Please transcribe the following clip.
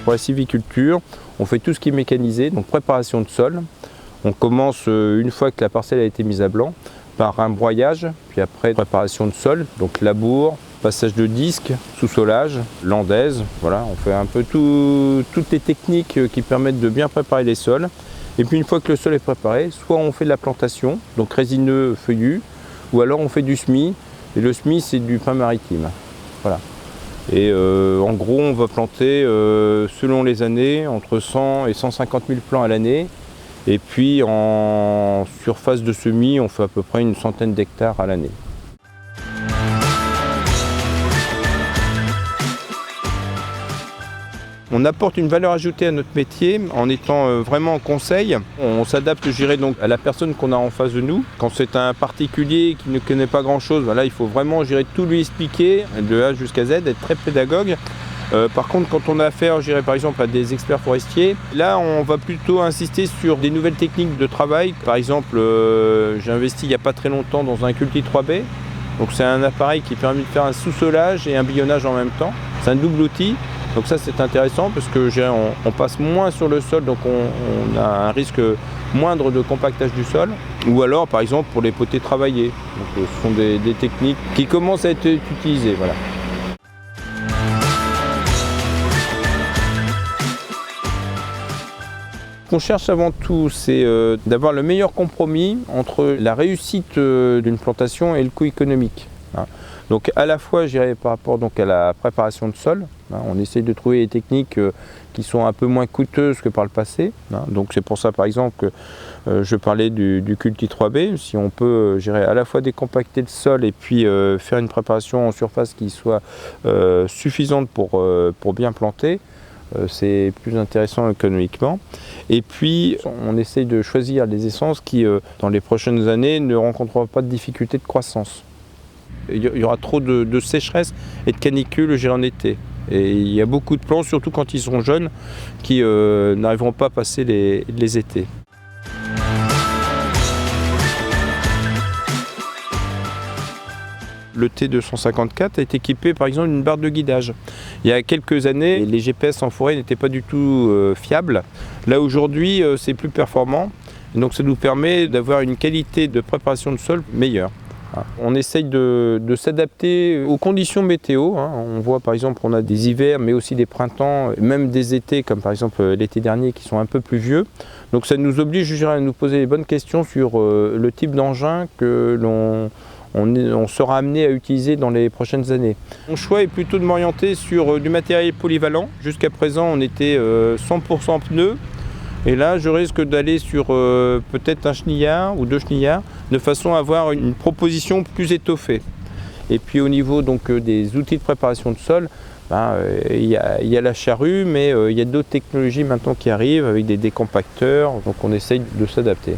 Pour la sylviculture, on fait tout ce qui est mécanisé, donc préparation de sol. On commence, une fois que la parcelle a été mise à blanc, par un broyage, puis après préparation de sol, donc labour, passage de disque, sous-solage, landaise. Voilà, on fait un peu toutes les techniques qui permettent de bien préparer les sols. Et puis une fois que le sol est préparé, soit on fait de la plantation, donc résineux, feuillu, ou alors on fait du semis. Et le semis, c'est du pin maritime. Voilà. Et en gros, on va planter, selon les années, entre 100 et 150 000 plants à l'année. Et puis en surface de semis, on fait à peu près une centaine d'hectares à l'année. On apporte une valeur ajoutée à notre métier en étant vraiment en conseil. On s'adapte, je dirais, donc à la personne qu'on a en face de nous. Quand c'est un particulier qui ne connaît pas grand-chose, voilà, il faut vraiment, je dirais, tout lui expliquer, de A jusqu'à Z, être très pédagogue. Par contre, quand on a affaire, je dirais, par exemple, à des experts forestiers, là, on va plutôt insister sur des nouvelles techniques de travail. Par exemple, j'ai investi il n'y a pas très longtemps dans un Culti 3B. Donc c'est un appareil qui permet de faire un sous-solage et un billonnage en même temps. C'est un double outil. Donc ça, c'est intéressant parce que je dirais, on passe moins sur le sol, donc on a un risque moindre de compactage du sol. Ou alors, par exemple, pour les potées travaillées. Donc, ce sont des techniques qui commencent à être utilisées. Voilà. Ce qu'on cherche avant tout, c'est d'avoir le meilleur compromis entre la réussite d'une plantation et le coût économique. Donc à la fois, je dirais, par rapport donc, à la préparation de sol, on essaye de trouver des techniques qui sont un peu moins coûteuses que par le passé. Donc c'est pour ça, par exemple, que je parlais du Culti 3B. Si on peut, je dirais, à la fois décompacter le sol et puis faire une préparation en surface qui soit suffisante pour bien planter, c'est plus intéressant économiquement. Et puis, on essaye de choisir des essences qui, dans les prochaines années, ne rencontreront pas de difficultés de croissance. Il y aura trop de sécheresse et de canicule en été. Et il y a beaucoup de plants, surtout quand ils sont jeunes, qui n'arriveront pas à passer les étés. Le T254 est équipé par exemple d'une barre de guidage. Il y a quelques années, les GPS en forêt n'étaient pas du tout fiables. Là aujourd'hui, c'est plus performant. Et donc ça nous permet d'avoir une qualité de préparation de sol meilleure. On essaye de s'adapter aux conditions météo. On voit par exemple qu'on a des hivers, mais aussi des printemps, même des étés, comme par exemple l'été dernier, qui sont un peu pluvieux. Donc ça nous oblige, je dirais, à nous poser les bonnes questions sur le type d'engin que on sera amené à utiliser dans les prochaines années. Mon choix est plutôt de m'orienter sur du matériel polyvalent. Jusqu'à présent, on était 100% pneus. Et là, je risque d'aller sur peut-être un chenillard ou deux chenillards, de façon à avoir une proposition plus étoffée. Et puis au niveau donc, des outils de préparation de sol, il y a la charrue, mais il y a d'autres technologies maintenant qui arrivent avec des décompacteurs, donc on essaye de s'adapter.